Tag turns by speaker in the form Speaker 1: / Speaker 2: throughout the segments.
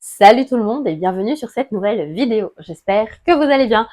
Speaker 1: Salut tout le monde et bienvenue sur cette nouvelle vidéo. J'espère que vous allez bien.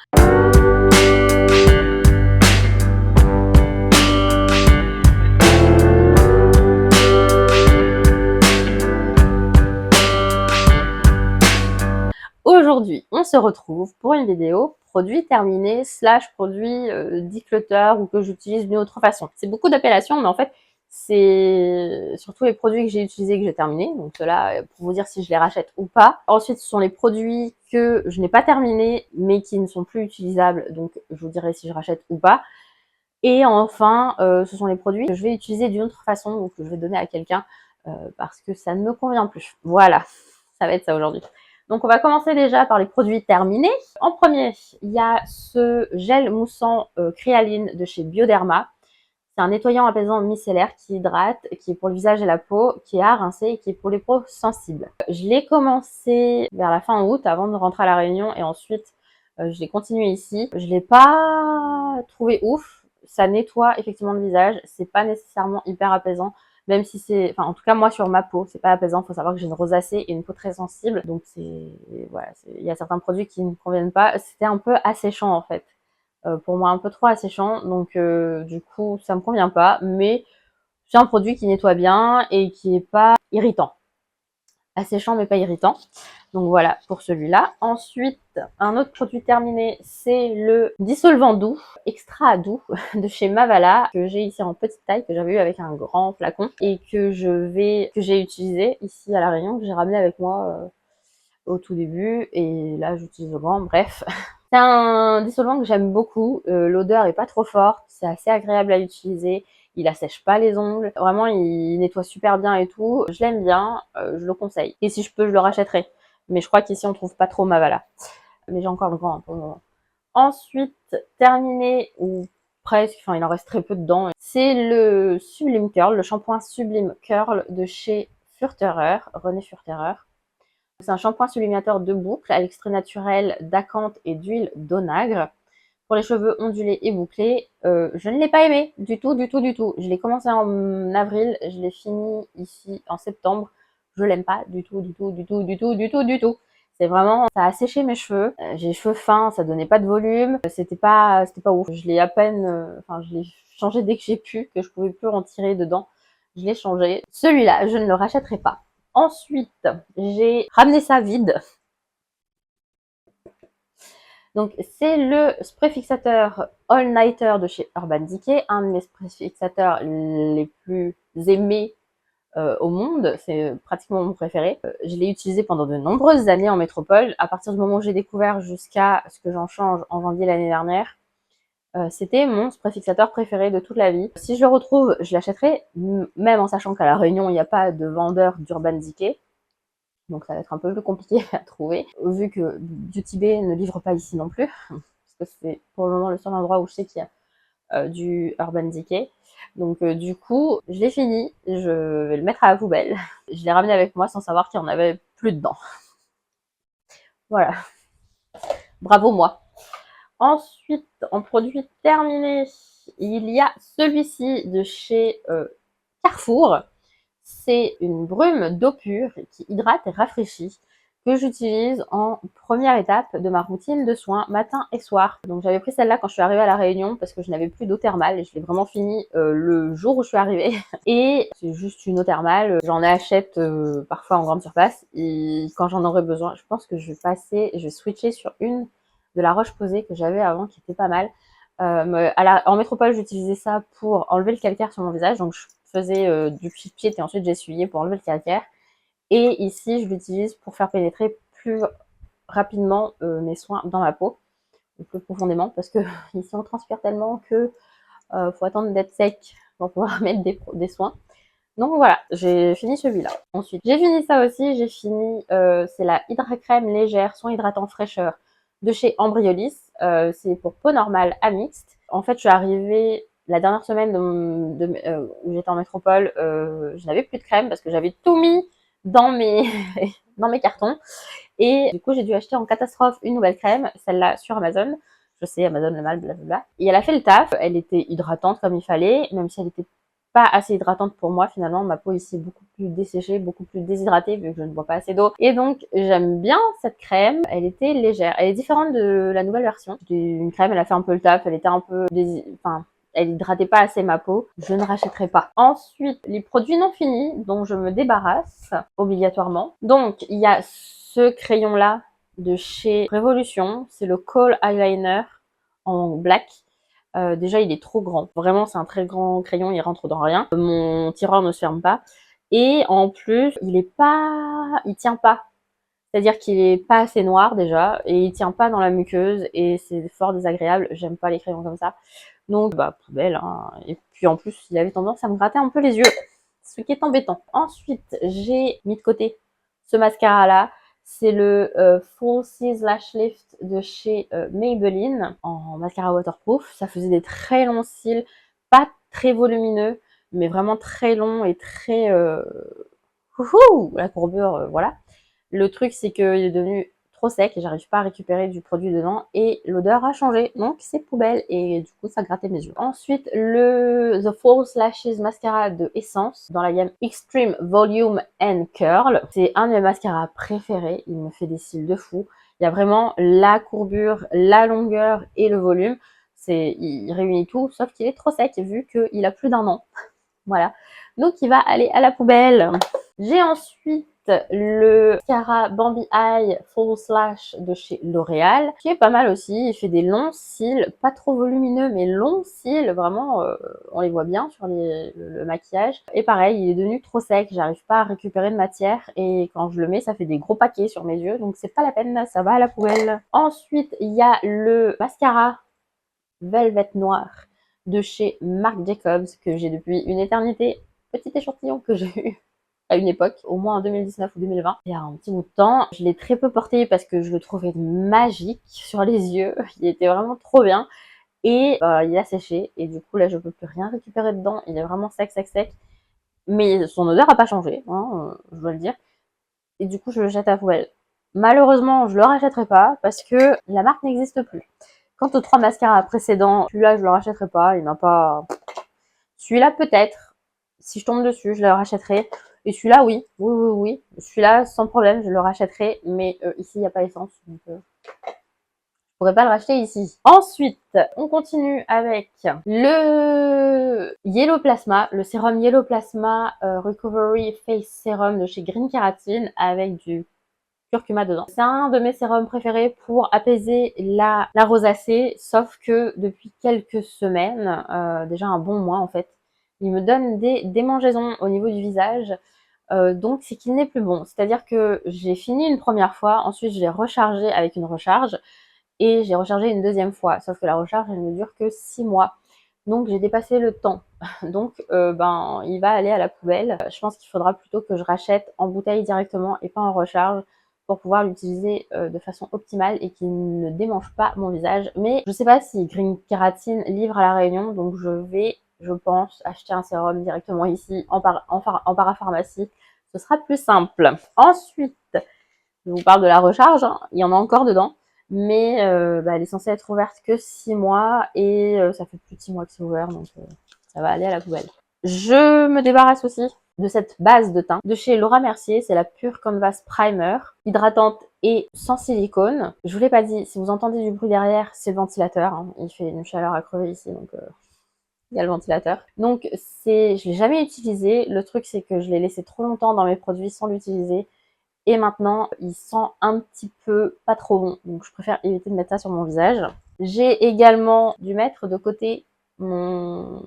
Speaker 1: Aujourd'hui, on se retrouve pour une vidéo produit terminé / produit declutter ou que j'utilise d'une autre façon. C'est beaucoup d'appellations, mais en fait, c'est surtout les produits que j'ai utilisés que j'ai terminés. Donc cela pour vous dire si je les rachète ou pas. Ensuite, ce sont les produits que je n'ai pas terminés, mais qui ne sont plus utilisables. Donc je vous dirai si je rachète ou pas. Et enfin, ce sont les produits que je vais utiliser d'une autre façon ou que je vais donner à quelqu'un parce que ça ne me convient plus. Voilà, ça va être ça aujourd'hui. Donc on va commencer déjà par les produits terminés. En premier, il y a ce gel moussant Créaline de chez Bioderma. C'est un nettoyant apaisant micellaire qui hydrate, qui est pour le visage et la peau, qui est à rincer et qui est pour les peaux sensibles. Je l'ai commencé vers la fin août avant de rentrer à La Réunion et ensuite je l'ai continué ici. Je l'ai pas trouvé ouf. Ça nettoie effectivement le visage. C'est pas nécessairement hyper apaisant. Même si c'est, enfin en tout cas moi sur ma peau, c'est pas apaisant. Faut savoir que j'ai une rosacée et une peau très sensible, donc voilà, il y a certains produits qui ne conviennent pas. C'était un peu asséchant en fait. Pour moi un peu trop asséchant, donc du coup ça me convient pas, mais c'est un produit qui nettoie bien et qui est pas irritant. Asséchant mais pas irritant. Donc voilà pour celui-là. Ensuite, un autre produit terminé, c'est le dissolvant doux, extra doux de chez Mavala, que j'ai ici en petite taille, que j'avais eu avec un grand flacon et que j'ai utilisé ici à La Réunion, que j'ai ramené avec moi au tout début, et là j'utilise le grand, bref. C'est un dissolvant que j'aime beaucoup, l'odeur est pas trop forte, c'est assez agréable à utiliser, il assèche pas les ongles, vraiment il nettoie super bien et tout, je l'aime bien, je le conseille. Et si je peux, je le rachèterai. Mais je crois qu'ici on trouve pas trop Mavala. Mais j'ai encore le grand pour le moment. Ensuite, terminé, ou presque, enfin il en reste très peu dedans, c'est le Sublime Curl, le shampoing Sublime Curl de chez Furterer, René Furterer. C'est un shampoing sublimateur de boucle à l'extrait naturel d'acanthe et d'huile d'onagre pour les cheveux ondulés et bouclés. Je ne l'ai pas aimé du tout, du tout, du tout. Je l'ai commencé en avril, je l'ai fini ici en septembre. Je l'aime pas du tout, du tout, du tout, du tout, du tout, du tout. C'est vraiment, ça a séché mes cheveux. J'ai les cheveux fins, ça donnait pas de volume. C'était pas ouf. Je l'ai à peine, enfin, je l'ai changé dès que j'ai pu, que je pouvais plus en tirer dedans. Je l'ai changé. Celui-là, je ne le rachèterai pas. Ensuite, j'ai ramené ça vide. Donc, c'est le spray fixateur All Nighter de chez Urban Decay, un de mes sprays fixateurs les plus aimés au monde. C'est pratiquement mon préféré. Je l'ai utilisé pendant de nombreuses années en métropole. À partir du moment où j'ai découvert jusqu'à ce que j'en change en janvier l'année dernière, c'était mon spray fixateur préféré de toute la vie. Si je le retrouve, je l'achèterai, même en sachant qu'à La Réunion, il n'y a pas de vendeur d'Urban Decay. Donc ça va être un peu plus compliqué à trouver, vu que Beauty Bay ne livre pas ici non plus, parce que c'est pour le moment le seul endroit où je sais qu'il y a du Urban Decay. Donc du coup, je l'ai fini, je vais le mettre à la poubelle. Je l'ai ramené avec moi sans savoir qu'il n'y en avait plus dedans. Voilà, bravo moi. Ensuite, en produit terminé, il y a celui-ci de chez Carrefour. C'est une brume d'eau pure qui hydrate et rafraîchit, que j'utilise en première étape de ma routine de soins matin et soir. Donc j'avais pris celle-là quand je suis arrivée à La Réunion parce que je n'avais plus d'eau thermale et je l'ai vraiment fini le jour où je suis arrivée. Et c'est juste une eau thermale, j'en achète parfois en grande surface et quand j'en aurai besoin, je pense que je vais switcher sur une de La Roche-Posay que j'avais avant qui était pas mal. En métropole, j'utilisais ça pour enlever le calcaire sur mon visage, donc je faisais du pit et ensuite j'essuyais pour enlever le calcaire. Et ici, je l'utilise pour faire pénétrer plus rapidement mes soins dans ma peau, plus profondément, parce que ici on transpire tellement que faut attendre d'être sec pour pouvoir mettre des soins. Donc voilà, j'ai fini celui-là. Ensuite, j'ai fini ça aussi, j'ai fini, c'est la Hydra Crème légère, soin hydratant fraîcheur de chez Ambriolis. C'est pour peau normale à mixte. En fait, je suis arrivée la dernière semaine où j'étais en métropole, je n'avais plus de crème parce que j'avais tout mis dans mes, dans mes cartons. Et du coup, j'ai dû acheter en catastrophe une nouvelle crème, celle-là sur Amazon. Je sais, Amazon le mal, blablabla. Et elle a fait le taf, elle était hydratante comme il fallait, même si elle était pas assez hydratante pour moi finalement. Ma peau ici est beaucoup plus desséchée, beaucoup plus déshydratée vu que je ne bois pas assez d'eau. Et donc j'aime bien cette crème, elle était légère. Elle est différente de la nouvelle version. C'était une crème, elle a fait un peu le taf, elle était un peu... Enfin, elle hydratait pas assez ma peau, je ne rachèterai pas. Ensuite, les produits non finis dont je me débarrasse obligatoirement. Donc il y a ce crayon là de chez Révolution, c'est le Kohl Eyeliner en black. Déjà, il est trop grand. Vraiment, c'est un très grand crayon, il rentre dans rien. Mon tiroir ne se ferme pas. Et en plus, il tient pas. C'est-à-dire qu'il est pas assez noir déjà, et il tient pas dans la muqueuse, et c'est fort désagréable. J'aime pas les crayons comme ça. Donc, bah, poubelle, hein. Et puis en plus, il avait tendance à me gratter un peu les yeux, ce qui est embêtant. Ensuite, j'ai mis de côté ce mascara-là. C'est le Falsies Lash Lift de chez Maybelline en mascara waterproof. Ça faisait des très longs cils, pas très volumineux, mais vraiment très longs et très... la courbure, voilà. Le truc, c'est qu'il est devenu trop sec et j'arrive pas à récupérer du produit dedans et l'odeur a changé, donc c'est poubelle et du coup ça grattait mes yeux. Ensuite, le The False Lashes Mascara de Essence dans la gamme Extreme Volume and Curl. C'est un de mes mascaras préférés, il me fait des cils de fou. Il y a vraiment la courbure, la longueur et le volume. Il réunit tout, sauf qu'il est trop sec vu qu'il a plus d'un an. Voilà. Donc il va aller à la poubelle. J'ai ensuite le mascara Bambi Eye False Lash de chez L'Oréal, qui est pas mal aussi. Il fait des longs cils, pas trop volumineux, mais longs cils. Vraiment, on les voit bien sur le maquillage. Et pareil, il est devenu trop sec. J'arrive pas à récupérer de matière. Et quand je le mets, ça fait des gros paquets sur mes yeux. Donc c'est pas la peine, ça va à la poubelle. Ensuite, il y a le mascara Velvet Noir de chez Marc Jacobs, que j'ai depuis une éternité. Petit échantillon que j'ai eu à une époque, au moins en 2019 ou 2020. Il y a un petit bout de temps, je l'ai très peu porté parce que je le trouvais magique sur les yeux. Il était vraiment trop bien. Et il a séché et du coup là je peux plus rien récupérer dedans. Il est vraiment sec, sec, sec. Mais son odeur a pas changé, hein, je dois le dire. Et du coup je le jette à la poubelle. Malheureusement, je le rachèterai pas parce que la marque n'existe plus. Quant aux 3 mascaras précédents, celui-là je le rachèterai pas. Il n'a pas... Celui-là peut-être. Si je tombe dessus, je le rachèterai. Et celui-là, oui. Oui, oui, oui. Celui-là, sans problème, je le rachèterai. Mais ici, il n'y a pas essence. Donc, je pourrais pas le racheter ici. Ensuite, on continue avec le Yellow Plasma, le sérum Yellow Plasma Recovery Face Serum de chez Green Keratin avec du curcuma dedans. C'est un de mes sérums préférés pour apaiser la rosacée, sauf que depuis quelques semaines, déjà un bon mois en fait, il me donne des démangeaisons au niveau du visage. Donc c'est qu'il n'est plus bon. C'est-à-dire que j'ai fini une première fois, ensuite je l'ai rechargé avec une recharge et j'ai rechargé une deuxième fois. Sauf que la recharge, elle ne dure que 6 mois. Donc j'ai dépassé le temps. Donc il va aller à la poubelle. Je pense qu'il faudra plutôt que je rachète en bouteille directement et pas en recharge pour pouvoir l'utiliser de façon optimale et qu'il ne démange pas mon visage. Mais je sais pas si Green Keratin livre à La Réunion, donc je vais, je pense, acheter un sérum directement ici en parapharmacie. Ce sera plus simple. Ensuite, je vous parle de la recharge, hein. Il y en a encore dedans, mais elle est censée être ouverte que 6 mois et ça fait plus de 6 mois que c'est ouvert, donc ça va aller à la poubelle. Je me débarrasse aussi de cette base de teint de chez Laura Mercier, c'est la Pure Canvas Primer, hydratante et sans silicone. Je vous l'ai pas dit, si vous entendez du bruit derrière, c'est le ventilateur, hein. Il fait une chaleur à crever ici, donc il y a le ventilateur. Donc je l'ai jamais utilisé, le truc c'est que je l'ai laissé trop longtemps dans mes produits sans l'utiliser. Et maintenant, il sent un petit peu pas trop bon. Donc, je préfère éviter de mettre ça sur mon visage. J'ai également dû mettre de côté mon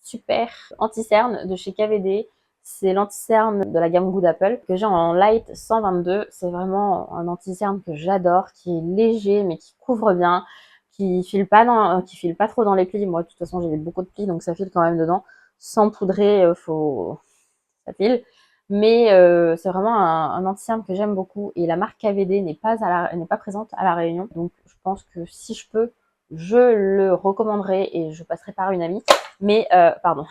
Speaker 1: super anti-cerne de chez KVD. C'est l'anti-cerne de la gamme Good Apple que j'ai en Light 122. C'est vraiment un anti-cerne que j'adore, qui est léger mais qui couvre bien, qui file pas trop dans les plis. Moi, de toute façon, j'ai beaucoup de plis, donc ça file quand même dedans. Sans poudrer, ça file. Mais c'est vraiment un anti-cerne que j'aime beaucoup et la marque KVD n'est pas présente à La Réunion, donc je pense que si je peux, je le recommanderai et je passerai par une amie. Mais pardon.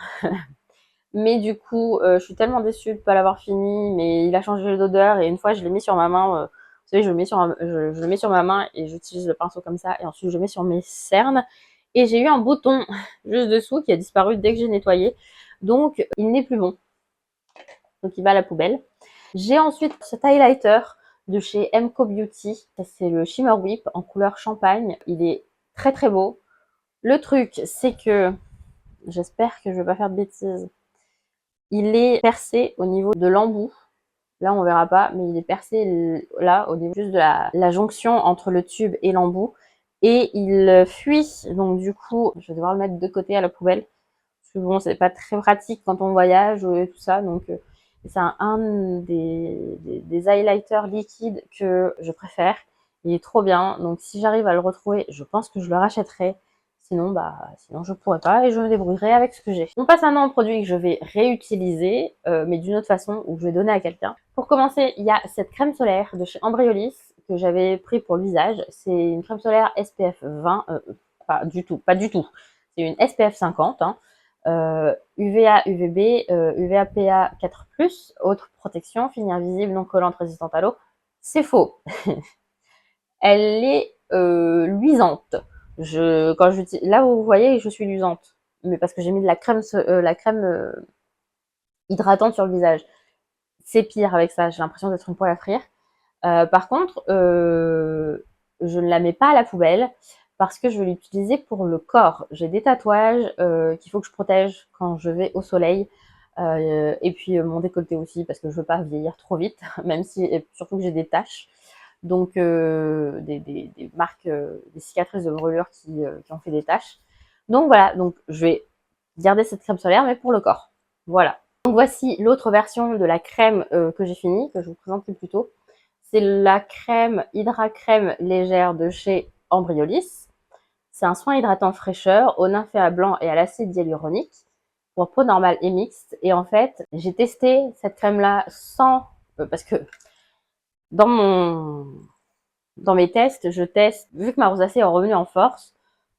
Speaker 1: Mais du coup, je suis tellement déçue de ne pas l'avoir fini, mais il a changé d'odeur et une fois je l'ai mis sur ma main. Vous savez, je le mets sur ma main et j'utilise le pinceau comme ça et ensuite je le mets sur mes cernes et j'ai eu un bouton juste dessous qui a disparu dès que j'ai nettoyé. Donc, il n'est plus bon. Donc, il va à la poubelle. J'ai ensuite cet highlighter de chez MCO Beauty. C'est le Shimmer Whip en couleur champagne. Il est très très beau. Le truc, c'est que, j'espère que je vais pas faire de bêtises, il est percé au niveau de l'embout. Là, on verra pas, mais il est percé là, au niveau juste de la jonction entre le tube et l'embout. Et il fuit, donc du coup, je vais devoir le mettre de côté à la poubelle. Parce que bon, c'est pas très pratique quand on voyage et tout ça. Donc, c'est un des highlighters liquides que je préfère. Il est trop bien. Donc, si j'arrive à le retrouver, je pense que je le rachèterai. Sinon je pourrais pas et je me débrouillerai avec ce que j'ai. On passe maintenant au produit que je vais réutiliser, mais d'une autre façon, ou que je vais donner à quelqu'un. Pour commencer, il y a cette crème solaire de chez Embryolisse que j'avais pris pour le visage. C'est une crème solaire SPF 20, pas du tout. C'est une SPF 50, hein. UVA, UVB, UVA-PA 4+, haute protection, fine invisible, non collante, résistante à l'eau. C'est faux. Elle est luisante. Là, vous voyez, je suis luisante. Mais parce que j'ai mis de la crème hydratante sur le visage. C'est pire avec ça, j'ai l'impression d'être une poêle à frire. Par contre, je ne la mets pas à la poubelle parce que je vais l'utiliser pour le corps. J'ai des tatouages qu'il faut que je protège quand je vais au soleil. Et puis mon décolleté aussi parce que je veux pas vieillir trop vite, même si, et surtout que j'ai des taches. Donc des marques, des cicatrices de brûlure qui ont fait des taches. Donc voilà, donc je vais garder cette crème solaire mais pour le corps. Voilà. Donc voici l'autre version de la crème que j'ai finie, que je vous présentais plus tôt. C'est la crème Hydra Crème légère de chez Embryolisse. C'est un soin hydratant fraîcheur au nymphéa blanc et à l'acide hyaluronique pour peau normale et mixte. Et en fait, j'ai testé cette crème-là sans... parce que dans mes tests, vu que ma rosacée est revenue en force,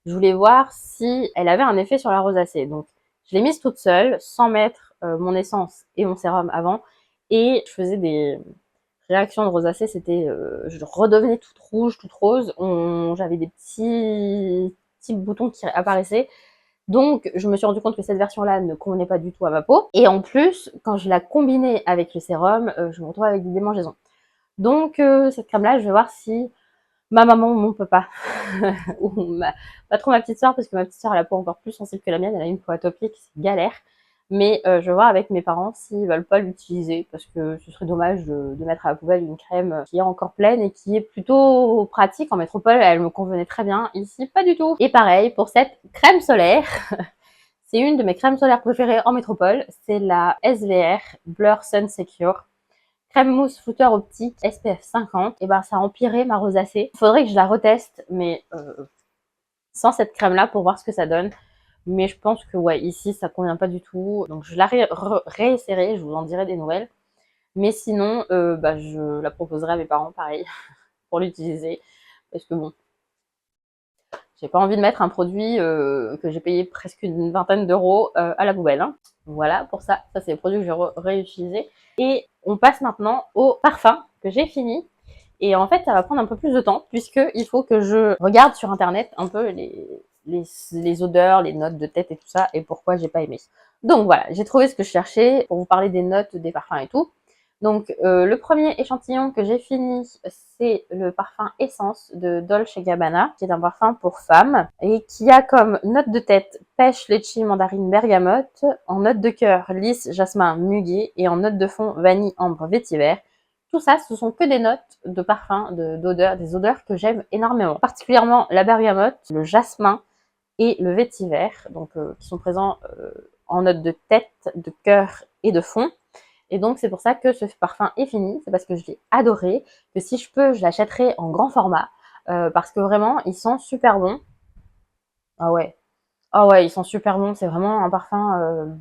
Speaker 1: je voulais voir si elle avait un effet sur la rosacée. Donc, je l'ai mise toute seule, sans mettre mon essence et mon sérum avant. Et je faisais des réactions de rosacée, je redevenais toute rouge, toute rose. J'avais des petits boutons qui apparaissaient. Donc, je me suis rendu compte que cette version-là ne convenait pas du tout à ma peau. Et en plus, quand je la combinais avec le sérum, je me retrouvais avec des démangeaisons. Donc, cette crème-là, je vais voir si ma maman ou mon papa, ou pas trop ma petite soeur, parce que ma petite soeur a la peau encore plus sensible que la mienne, elle a une peau atopique, c'est galère. Mais je vais voir avec mes parents s'ils veulent pas l'utiliser, parce que ce serait dommage de mettre à la poubelle une crème qui est encore pleine et qui est plutôt pratique. En métropole, elle me convenait très bien, ici pas du tout. Et pareil pour cette crème solaire, c'est une de mes crèmes solaires préférées en métropole, c'est la SVR Blur Sun Secure. Crème mousse flouteur optique SPF 50, et ben ça a empiré ma rosacée. Faudrait que je la reteste, mais sans cette crème-là pour voir ce que ça donne. Mais je pense que ouais, ici ça convient pas du tout. Donc je la réessayerai, je vous en dirai des nouvelles. Mais sinon, je la proposerai à mes parents, pareil, pour l'utiliser. Parce que bon, j'ai pas envie de mettre un produit que j'ai payé presque une vingtaine d'euros à la poubelle, hein. Voilà, pour ça. Ça, c'est le produit que je vais réutiliser. Et on passe maintenant au parfum que j'ai fini. Et en fait, ça va prendre un peu plus de temps puisqu'il faut que je regarde sur Internet un peu les odeurs, les notes de tête et tout ça et pourquoi j'ai pas aimé. Donc voilà, j'ai trouvé ce que je cherchais pour vous parler des notes, des parfums et tout. Donc le premier échantillon que j'ai fini, c'est le parfum Essence de Dolce & Gabbana, qui est un parfum pour femmes et qui a comme note de tête pêche, litchi, mandarine, bergamote, en note de cœur lys, jasmin, muguet et en note de fond vanille, ambre, vétiver. Tout ça, ce sont que des notes de parfum, d'odeurs, des odeurs que j'aime énormément. Particulièrement la bergamote, le jasmin et le vétiver, donc qui sont présents en note de tête, de cœur et de fond. Et donc, c'est pour ça que ce parfum est fini. C'est parce que je l'ai adoré. Que si je peux, je l'achèterai en grand format. Parce que vraiment, ils sont super bons. Ah ouais. Ah ouais, ils sont super bons. C'est vraiment un parfum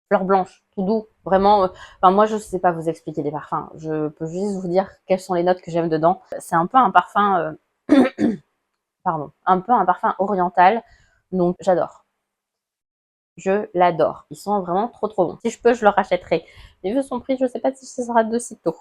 Speaker 1: fleur blanche, tout doux. Vraiment, enfin, moi, je sais pas vous expliquer les parfums. Je peux juste vous dire quelles sont les notes que j'aime dedans. C'est un peu un parfum... pardon. Un peu un parfum oriental. Donc, j'adore. Je l'adore. Ils sont vraiment trop trop bons. Si je peux, je le rachèterai. Mais vu son prix, je sais pas si ce sera de sitôt.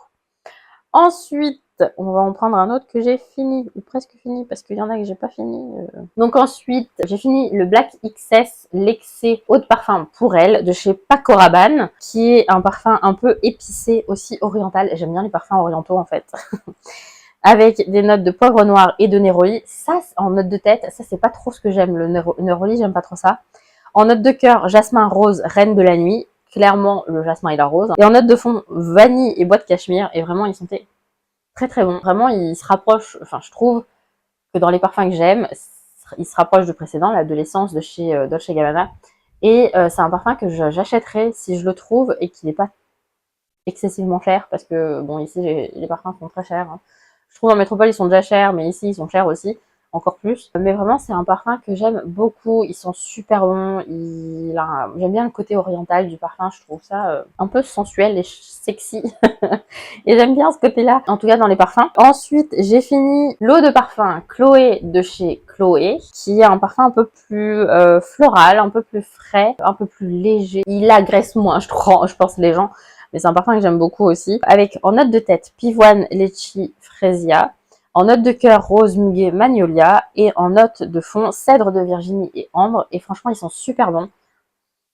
Speaker 1: Ensuite, on va en prendre un autre que j'ai fini, ou presque fini, parce qu'il y en a que j'ai pas fini. Donc ensuite, j'ai fini le Black XS Lexé Eau de Parfum pour elle, de chez Paco Rabanne, qui est un parfum un peu épicé, aussi oriental. J'aime bien les parfums orientaux, en fait. Avec des notes de poivre noir et de néroli. Ça, en note de tête, ça, c'est pas trop ce que j'aime. Le néroli, j'aime pas trop ça. En note de cœur, jasmin rose, reine de la nuit. Clairement, le jasmin et la rose. Et en note de fond, vanille et bois de cachemire. Et vraiment, ils sentaient très très bons. Vraiment, ils se rapprochent, enfin, je trouve que dans les parfums que j'aime, ils se rapprochent du précédent, là, de l'essence de chez Dolce Gabbana. Et c'est un parfum que j'achèterais si je le trouve et qu'il n'est pas excessivement cher. Parce que, bon, ici, les parfums sont très chers. Hein. Je trouve en métropole, ils sont déjà chers, mais ici, ils sont chers aussi. Encore plus. Mais vraiment, c'est un parfum que j'aime beaucoup. Ils sont super bons. J'aime bien le côté oriental du parfum. Je trouve ça un peu sensuel et sexy. Et j'aime bien ce côté-là, en tout cas dans les parfums. Ensuite, j'ai fini l'eau de parfum Chloé de chez Chloé, qui est un parfum un peu plus floral, un peu plus frais, un peu plus léger. Il agresse moins, je pense, les gens. Mais c'est un parfum que j'aime beaucoup aussi. Avec en note de tête, pivoine, litchi, fresia. En note de cœur, rose, muguet, magnolia. Et en note de fond, cèdre de Virginie et ambre. Et franchement, ils sont super bons.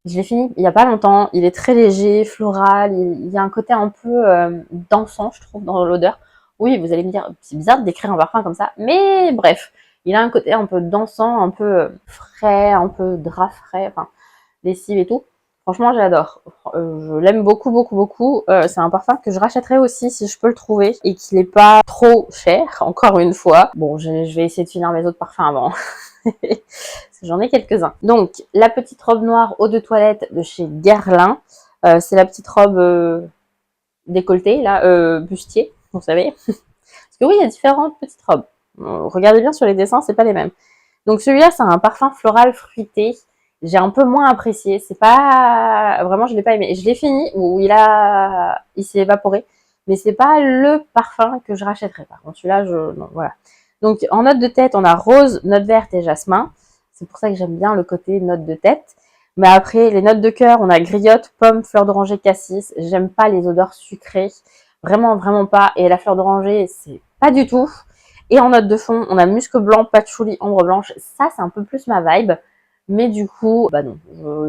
Speaker 1: Je l'ai fini il n'y a pas longtemps. Il est très léger, floral. Il y a un côté un peu dansant, je trouve, dans l'odeur. Oui, vous allez me dire, c'est bizarre de décrire un parfum comme ça. Mais bref, il a un côté un peu dansant, un peu frais, un peu drap frais, enfin, lessive et tout. Franchement, j'adore. Je l'aime beaucoup, beaucoup, beaucoup. C'est un parfum que je rachèterai aussi si je peux le trouver et qu'il n'est pas trop cher, encore une fois. Bon, je vais essayer de finir mes autres parfums avant. J'en ai quelques-uns. Donc, la petite robe noire eau de toilette de chez Guerlain. C'est la petite robe décolletée, là, bustier, vous savez. Parce que oui, il y a différentes petites robes. Regardez bien sur les dessins, c'est pas les mêmes. Donc celui-là, c'est un parfum floral fruité. J'ai un peu moins apprécié. C'est pas vraiment, je l'ai pas aimé. Je l'ai fini où il s'est évaporé, mais c'est pas le parfum que je rachèterais. Par contre, celui-là, non, voilà. Donc en note de tête, on a rose, note verte et jasmin. C'est pour ça que j'aime bien le côté note de tête. Mais après, les notes de cœur, on a griotte, pomme, fleur d'oranger, cassis. J'aime pas les odeurs sucrées. Vraiment, vraiment pas. Et la fleur d'oranger, c'est pas du tout. Et en note de fond, on a musc blanc, patchouli, ambre blanche. Ça, c'est un peu plus ma vibe. Mais du coup, bah non,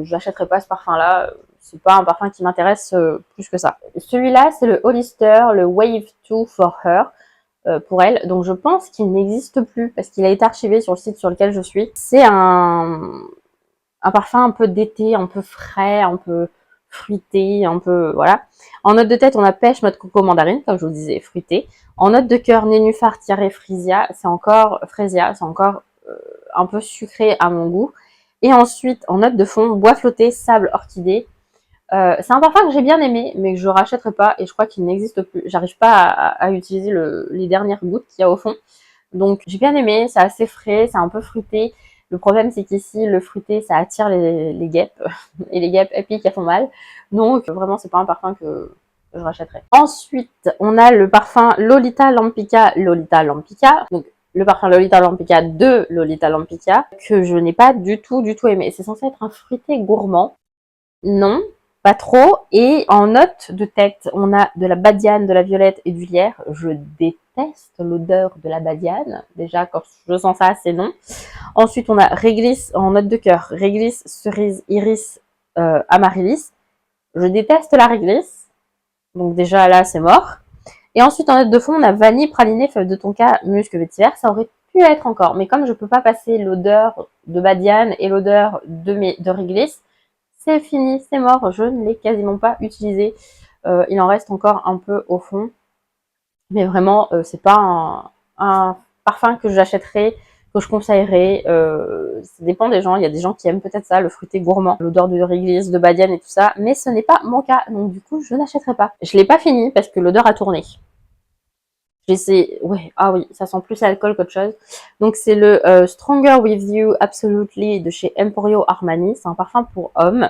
Speaker 1: je n'achèterai pas ce parfum-là. C'est pas un parfum qui m'intéresse plus que ça. Celui-là, c'est le Hollister, le Wave 2 for Her, pour elle. Donc je pense qu'il n'existe plus parce qu'il a été archivé sur le site sur lequel je suis. C'est un parfum un peu d'été, un peu frais, un peu fruité, un peu, voilà. En note de tête, on a pêche, noix de coco, mandarine, comme je vous disais, fruité. En note de cœur, nénuphar, tiare, frisia, c'est encore un peu sucré à mon goût. Et ensuite, en note de fond, bois flotté, sable, orchidée. C'est un parfum que j'ai bien aimé, mais que je rachèterai pas, et je crois qu'il n'existe plus. J'arrive pas à utiliser les dernières gouttes qu'il y a au fond. Donc j'ai bien aimé, c'est assez frais, c'est un peu fruité. Le problème, c'est qu'ici, le fruité, ça attire les guêpes. Et les guêpes, elles piquent, elles font mal. Donc, vraiment, c'est pas un parfum que je rachèterais. Ensuite, on a le parfum Lolita Lampica. Lolita Lampica. Donc, le parfum Lolita Lampica de Lolita Lampica, que je n'ai pas du tout aimé. C'est censé être un fruité gourmand. Non, pas trop. Et en note de tête, on a de la badiane, de la violette et du lierre. Je déteste l'odeur de la badiane. Déjà, quand je sens ça, c'est non. Ensuite, on a réglisse en note de cœur. Réglisse, cerise, iris, amaryllis. Je déteste la réglisse. Donc déjà, là, c'est mort. Et ensuite, en note de fond, on a vanille, praliné, feuille de tonka, musc, vétiver. Ça aurait pu être encore. Mais comme je peux pas passer l'odeur de badiane et l'odeur de réglisse, c'est fini, c'est mort. Je ne l'ai quasiment pas utilisé. Il en reste encore un peu au fond. Mais vraiment, c'est pas un parfum que j'achèterais, que je conseillerais. Ça dépend des gens. Il y a des gens qui aiment peut-être ça, le fruité gourmand, l'odeur de réglisse, de badiane et tout ça. Mais ce n'est pas mon cas. Donc du coup, je n'achèterai pas. Je l'ai pas fini parce que l'odeur a tourné. J'ai essayé. Ouais, ah oui, ça sent plus l'alcool qu'autre chose. Donc c'est le Stronger With You Absolutely de chez Emporio Armani. C'est un parfum pour hommes.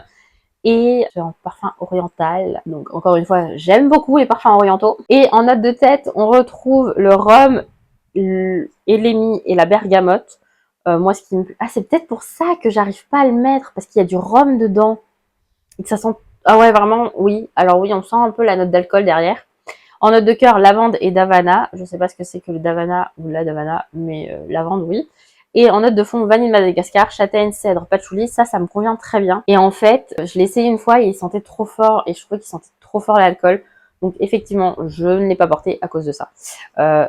Speaker 1: Et c'est un parfum oriental. Donc encore une fois, j'aime beaucoup les parfums orientaux. Et en note de tête, on retrouve le rhum, et l'émi et la bergamote. Moi, ce qui me plaît... Ah, c'est peut-être pour ça que j'arrive pas à le mettre, parce qu'il y a du rhum dedans. Et que ça sent... Ah ouais, vraiment, oui. Alors oui, on sent un peu la note d'alcool derrière. En note de cœur, lavande et davana. Je sais pas ce que c'est que le davana ou la davana, mais lavande, oui. Et en note de fond, vanille de Madagascar, châtaigne, cèdre, patchouli, ça me convient très bien. Et en fait, je l'ai essayé une fois et il sentait trop fort et je trouvais qu'il sentait trop fort l'alcool. Donc effectivement, je ne l'ai pas porté à cause de ça.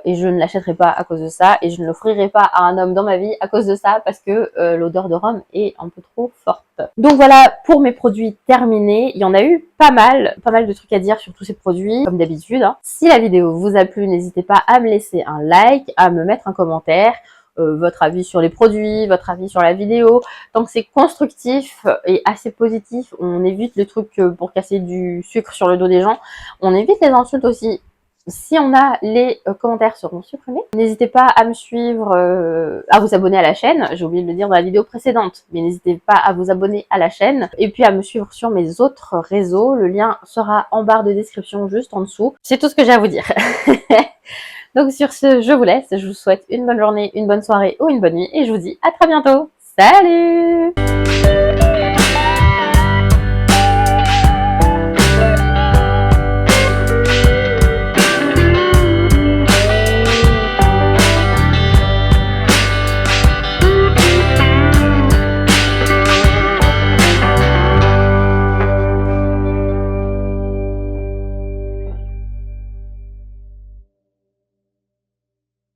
Speaker 1: Et je ne l'achèterai pas à cause de ça et je ne l'offrirai pas à un homme dans ma vie à cause de ça parce que l'odeur de rhum est un peu trop forte. Donc voilà pour mes produits terminés. Il y en a eu pas mal de trucs à dire sur tous ces produits, comme d'habitude. Hein. Si la vidéo vous a plu, n'hésitez pas à me laisser un like, à me mettre un commentaire. Votre avis sur les produits, votre avis sur la vidéo. Tant que c'est constructif et assez positif, on évite le truc pour casser du sucre sur le dos des gens. On évite les insultes aussi. Si on a, les commentaires seront supprimés. N'hésitez pas à me suivre, à vous abonner à la chaîne. J'ai oublié de le dire dans la vidéo précédente, mais n'hésitez pas à vous abonner à la chaîne et puis à me suivre sur mes autres réseaux. Le lien sera en barre de description juste en dessous. C'est tout ce que j'ai à vous dire. Donc sur ce, je vous laisse. Je vous souhaite une bonne journée, une bonne soirée ou une bonne nuit et je vous dis à très bientôt. Salut!